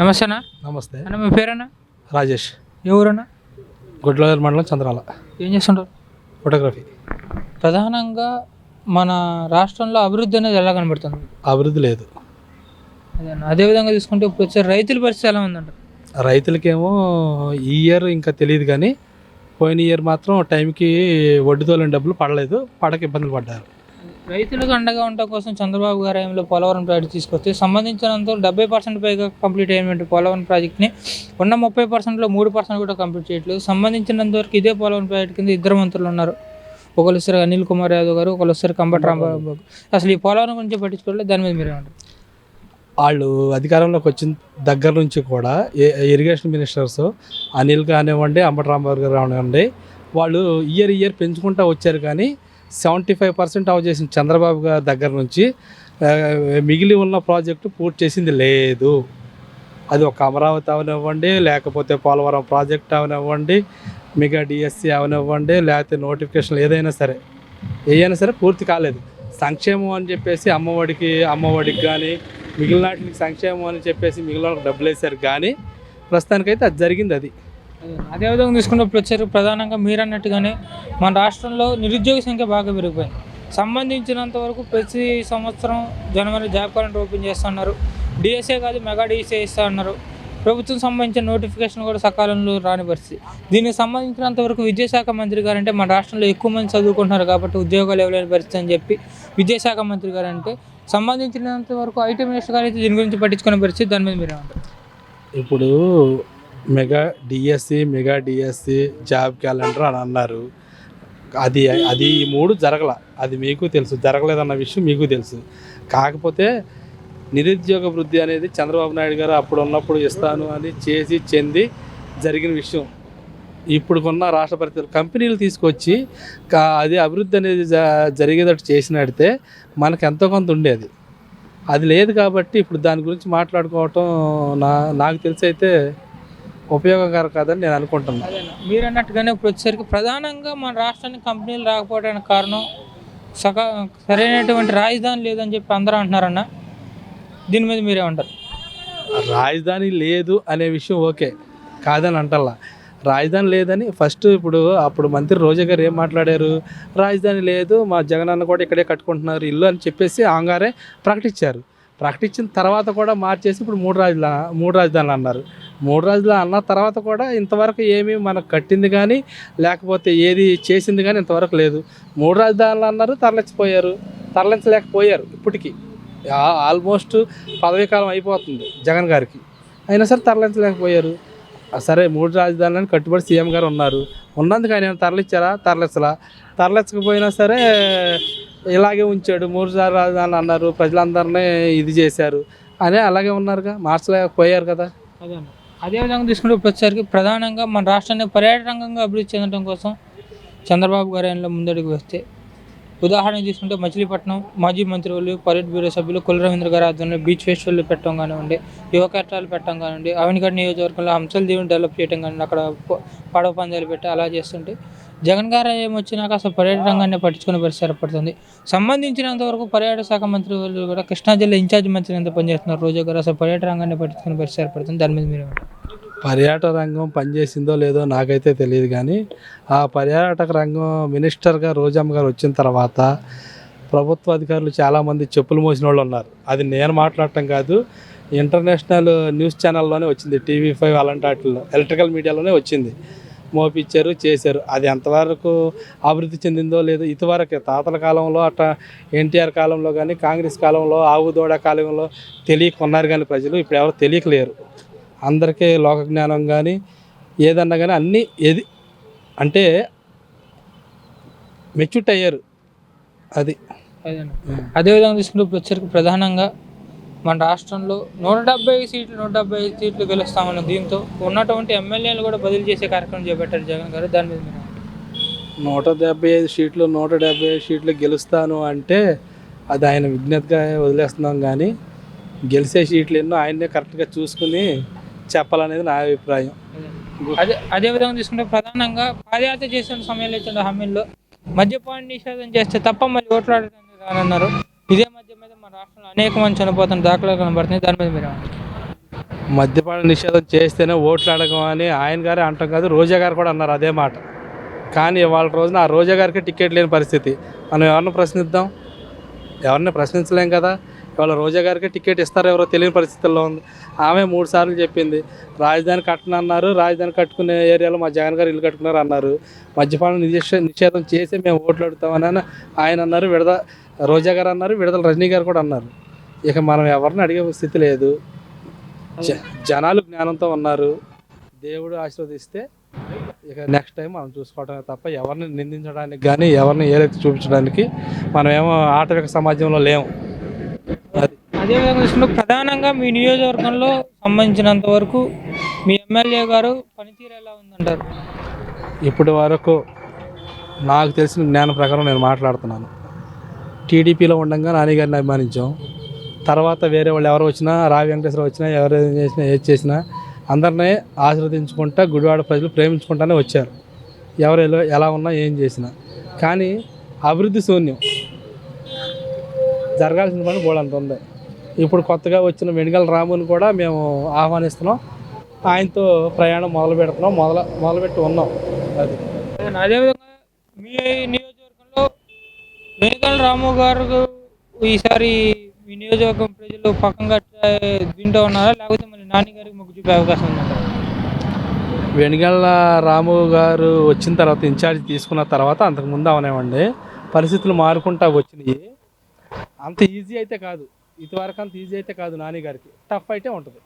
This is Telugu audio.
నమస్తే అన్న. నమస్తే. అన్న మీ పేరన్నా? రాజేష్. ఏ ఊరన్నా? గుడ్లవేలు మండలం చంద్రాల. ఏం చేస్తుంటారు? ఫోటోగ్రఫీ. ప్రధానంగా మన రాష్ట్రంలో అభివృద్ధి అనేది ఎలా కనబడుతుంది? అభివృద్ధి లేదు. అదే అన్న. అదేవిధంగా తీసుకుంటే ఇప్పుడు వచ్చే రైతుల పరిస్థితి ఎలా ఉందంట? రైతులకేమో ఈ ఇయర్ ఇంకా తెలియదు కానీ పోయిన ఇయర్ మాత్రం టైంకి వడ్డీతోలేని డబ్బులు పడలేదు, పడక ఇబ్బందులు పడ్డారు. రైతులకు అండగా ఉండటం కోసం చంద్రబాబు గారి హయాంలో పోలవరం ప్రాజెక్ట్ తీసుకొస్తే సంబంధించినంత 70% పైగా కంప్లీట్ అయినటువంటి పోలవరం ప్రాజెక్ట్ని ఉన్న 30%లో 3% కూడా కంప్లీట్ చేయట్లేదు. సంబంధించినంత వరకు ఇదే పోలవరం ప్రాజెక్ట్ కింద ఇద్దరు మంత్రులు ఉన్నారు. ఒకళ్ళు సరే అనిల్ కుమార్ యాదవ్ గారు, ఒకళ్ళు సరే కంబటి రాంబాబు. అసలు ఈ పోలవరం గురించి పట్టించుకోలేదు. దాని మీద మీరేమంటారు? వాళ్ళు అధికారంలోకి వచ్చిన దగ్గర నుంచి కూడా ఇరిగేషన్ మినిస్టర్స్ అనిల్ కానివ్వండి, అంబటి రాంబాబు గారు కానివ్వండి, వాళ్ళు ఇయర్ పెంచుకుంటూ వచ్చారు. కానీ 75% ఆఫ్ చేసిన చంద్రబాబు గారి దగ్గర నుంచి మిగిలి ఉన్న ప్రాజెక్టు పూర్తి చేసింది లేదు. అది ఒక అమరావతి అవనివ్వండి, లేకపోతే పోలవరం ప్రాజెక్ట్ అవనివ్వండి, మెగా డిఎస్సి అవనివ్వండి, లేకపోతే నోటిఫికేషన్లు ఏదైనా సరే పూర్తి కాలేదు. సంక్షేమం అని చెప్పేసి అమ్మఒడికి కానీ మిగిలిన వాటికి సంక్షేమం అని చెప్పేసి మిగిలిన వాళ్ళకి డబ్బులు వేశారు. కానీ ప్రస్తుతానికైతే అది జరిగింది. అది అదేవిధంగా తీసుకున్నప్పుడు వచ్చారు. ప్రధానంగా మీరు అన్నట్టుగానే మన రాష్ట్రంలో నిరుద్యోగ సంఖ్య బాగా పెరిగిపోయింది. సంబంధించినంత వరకు ప్రతి సంవత్సరం జనవరి జాబ్ క్యాలెండర్ ఓపెన్ చేస్తున్నారు. డిఎస్ఏ కాదు మెగా డిఎస్ఏ ఇస్తా అన్నారు. ప్రభుత్వం సంబంధించిన నోటిఫికేషన్ కూడా సకాలంలో రాని పరిస్థితి. దీనికి సంబంధించినంత వరకు విద్యాశాఖ మంత్రి గారు అంటే మన రాష్ట్రంలో ఎక్కువ మంది చదువుకుంటున్నారు కాబట్టి ఉద్యోగాలు ఇవ్వలేని పరిస్థితి అని చెప్పి విద్యాశాఖ మంత్రి గారు అంటే, సంబంధించినంత వరకు ఐటీ మినిస్టర్ గారు అయితే దీని గురించి పట్టించుకునే పరిస్థితి. దాని మీద మీరేమంటారు? ఇప్పుడు మెగా డిఎస్సి జాబ్ క్యాలెండర్ అని అన్నారు. అది ఈ మూడు జరగల. అది మీకు తెలుసు, జరగలేదన్న విషయం మీకు తెలుసు. కాకపోతే నిరుద్యోగ వృద్ధి అనేది చంద్రబాబు నాయుడు గారు అప్పుడు ఉన్నప్పుడు ఇస్తాను అని చెంది జరిగిన విషయం. ఇప్పుడుకున్న రాష్ట్ర పరిస్థితులు కంపెనీలు తీసుకొచ్చి అది అభివృద్ధి అనేది జరిగేటట్టు చేసినడితే మనకు ఎంతో కొంత ఉండేది. అది లేదు కాబట్టి ఇప్పుడు దాని గురించి మాట్లాడుకోవటం నాకు తెలిసి అయితే ఉపయోగకరం కాదని నేను అనుకుంటున్నాను. మీరు అన్నట్టుగానే ఇప్పుడు వచ్చేసరికి ప్రధానంగా మన రాష్ట్రానికి కంపెనీలు రాకపోవడానికి కారణం సరైనటువంటి రాజధాని లేదని చెప్పి అందరూ అంటున్నారన్న. దీని మీద మీరేమంటారు? రాజధాని లేదు అనే విషయం ఓకే, కాదని అంటల్లా. రాజధాని లేదని అప్పుడు మంత్రి రోజా గారు ఏం మాట్లాడారు? రాజధాని లేదు, మా జగనన్న కూడా ఇక్కడే కట్టుకుంటున్నారు ఇల్లు అని చెప్పేసి ఆంగారే ప్రకటించారు. ప్రకటించిన తర్వాత కూడా మార్చేసి ఇప్పుడు మూడు రాజధానులు అన్నారు. మూడు రాజధానులు అన్న తర్వాత కూడా ఇంతవరకు ఏమీ మనకు కట్టింది కానీ లేకపోతే ఏది చేసింది కానీ ఇంతవరకు లేదు. మూడు రాజధానులు అన్నారు, తరలించలేకపోయారు. ఇప్పటికీ ఆల్మోస్ట్ పదవీకాలం అయిపోతుంది జగన్ గారికి, అయినా సరే తరలించలేకపోయారు. సరే మూడు రాజధానులను కట్టుబడి సీఎం గారు ఉన్నారు. ఉన్నందుకు ఆయన తరలించారా? తరలించకపోయినా సరే ఇలాగే ఉంచాడు. మూడు రాజధానులు అన్నారు, ప్రజలందరినీ ఇది చేశారు అని అలాగే ఉన్నారుగా, మార్చలేకపోయారు కదా. అదేవిధంగా తీసుకుంటే వచ్చేసరికి ప్రధానంగా మన రాష్ట్రాన్ని పర్యాటక రంగంగా అభివృద్ధి చెందడం కోసం చంద్రబాబు గారి ఆయనలో ముందడుగు వస్తే, ఉదాహరణ తీసుకుంటే మచిలీపట్నం మాజీ మంత్రులు, పర్యటన బ్యూరో సభ్యులు కొల్లు రవీంద్ర గారి ఆధ్వర్యంలో బీచ్ ఫెస్టివల్ పెట్టడం కానివ్వండి, యువ కేటాలు పెట్టడం కానివ్వండి, అవనిగడ్డ నియోజకవర్గంలో హంసల దీవుని డెవలప్ చేయడం కానివ్వండి, అక్కడ పడవ పందాలు పెట్టి అలా చేస్తుంటే, జగన్ గారు ఏమొచ్చినాక అసలు పర్యాటక రంగాన్ని పట్టించుకునే పరిస్థితి ఏర్పడుతుంది. సంబంధించినంత వరకు పర్యాటక శాఖ మంత్రి వాళ్ళు కూడా కృష్ణా జిల్లా ఇన్ఛార్జ్ మంత్రి ఎంత పనిచేస్తున్నారు రోజా గారు, అసలు పర్యాటక రంగాన్ని పట్టించుకునే పరిస్థితి ఏర్పడుతుంది. దాని మీద మీరు పర్యాటక రంగం పనిచేసిందో లేదో నాకైతే తెలియదు. కానీ ఆ పర్యాటక రంగం మినిస్టర్గా రోజమ్మ గారు వచ్చిన తర్వాత ప్రభుత్వ అధికారులు చాలామంది చెప్పులు మోసిన వాళ్ళు ఉన్నారు. అది నేను మాట్లాడటం కాదు, ఇంటర్నేషనల్ న్యూస్ ఛానల్లోనే వచ్చింది, TV5 అలాంటి వాటిల్లో ఎలక్ట్రికల్ మీడియాలోనే వచ్చింది. మోపించారు, చేశారు. అది ఎంతవరకు అభివృద్ధి చెందిందో లేదో ఇదివరకే తాతల కాలంలో అట్లా ఎన్టీఆర్ కాలంలో కానీ కాంగ్రెస్ కాలంలో ఆవు దూడ కాలంలో తెలియకున్నారు. కానీ ప్రజలు ఇప్పుడు ఎవరు తెలియకలేరు. అందరికీ లోక జ్ఞానం కానీ ఏదన్నా కానీ అన్నీ అంటే మెచ్యూట్ అయ్యారు. అది అదేవిధంగా తీసుకుంటే ఇప్పుడు వచ్చరికి ప్రధానంగా మన రాష్ట్రంలో 170 సీట్లు గెలుస్తామన్న దీంతో ఉన్నటువంటి ఎమ్మెల్యేలు కూడా బదిలీ చేసే కార్యక్రమం చేపట్టారు జగన్ గారు. దాని మీద 175 సీట్లు గెలుస్తాను అంటే అది ఆయన విజ్ఞతగా వదిలేస్తున్నాం. కానీ గెలిచే సీట్లు ఎన్నో ఆయన్నే కరెక్ట్గా చూసుకుని చెప్పాలనేది నా అభిప్రాయం. అదేవిధంగా తీసుకుంటే ప్రధానంగా పాదయాత్ర చేసిన సమయంలో ఇచ్చిన హామీల్లో మద్యపాన నిషేధం చేస్తే తప్ప మళ్ళీ ఓట్లాడటానికి రానన్నారు. ఇదే మధ్య మీద మన రాష్ట్రంలో అనేక మంది చనిపోతున్న దాఖలాలు కనబడుతున్నాయి. దాని మీద మీరు మద్యపాన నిషేధం చేస్తేనే ఓట్లు అడగం అని ఆయన గారే అంటాం కాదు, రోజా గారు కూడా అన్నారు అదే మాట. కానీ ఇవాళ రోజున ఆ రోజా గారికి టికెట్ లేని పరిస్థితి. మనం ఎవరిని ప్రశ్నిద్దాం? ఎవరిని ప్రశ్నించలేం కదా. ఇవాళ రోజా గారికి టికెట్ ఇస్తారో ఎవరో తెలియని పరిస్థితుల్లో ఉంది. ఆమె 3 సార్లు చెప్పింది రాజధాని కట్టనన్నారు, రాజధాని కట్టుకునే ఏరియాలో మా జగన్ గారు ఇల్లు కట్టుకున్నారు అన్నారు. మద్యపాన నిషేధం చేసి మేము ఓట్లు అడుగుతామని ఆయన అన్నారు, రోజా గారు అన్నారు, విడుదల రజనీ గారు కూడా అన్నారు. ఇక మనం ఎవరిని అడిగే స్థితి లేదు. జనాలు జ్ఞానంతో ఉన్నారు. దేవుడు ఆశీర్వదిస్తే ఇక నెక్స్ట్ టైం మనం చూసుకోవడమే తప్ప ఎవరిని నిందించడానికి కానీ ఎవరిని ఏదైతే చూపించడానికి మనమేమో ఆటవిక సమాజంలో లేము. అదేవిధంగా చూసుకుంటే ప్రధానంగా మీ నియోజకవర్గంలో సంబంధించినంత వరకు మీ ఎమ్మెల్యే గారు పనితీరు ఎలా ఉందంటారు? ఇప్పటి వరకు నాకు తెలిసిన జ్ఞానం ప్రకారం నేను మాట్లాడుతున్నాను. టీడీపీలో ఉండగా నాని గారిని అభిమానించాం. తర్వాత వేరే వాళ్ళు ఎవరు వచ్చినా, రావి వెంకటేశ్వర వచ్చినా, ఎవరు చేసినా, ఏది చేసినా అందరినీ ఆశీర్వదించుకుంటా గుడివాడ ప్రజలు ప్రేమించుకుంటానే వచ్చారు. ఎవరు ఎలా ఉన్నా ఏం చేసినా. కానీ అభివృద్ధి శూన్యం. జరగాల్సిన పని బోలంత ఉంది. ఇప్పుడు కొత్తగా వచ్చిన వెనుగల రాముని కూడా మేము ఆహ్వానిస్తున్నాం. ఆయనతో ప్రయాణం మొదలుపెట్టి ఉన్నాం. అది అదేవిధంగా మీ నియోజకవర్గంలో వెనుగల రాము గారు ఈసారి మీ నియోజకవర్గం ప్రజలు పక్కంగా వింటూ ఉన్నారా, లేకపోతే మళ్ళీ నాని గారికి మొగ్గు చూపే అవకాశం ఉందంటారా? వెనుగల రాము గారు వచ్చిన తర్వాత, ఇన్ఛార్జ్ తీసుకున్న తర్వాత, అంతకుముందు అవనేవండి పరిస్థితులు మారుకుంటా వచ్చినాయి. అంత ఈజీ అయితే కాదు, ఇదివరకు అంత ఈజీ అయితే కాదు. నాని గారికి టఫ్ అయితే ఉంటుంది.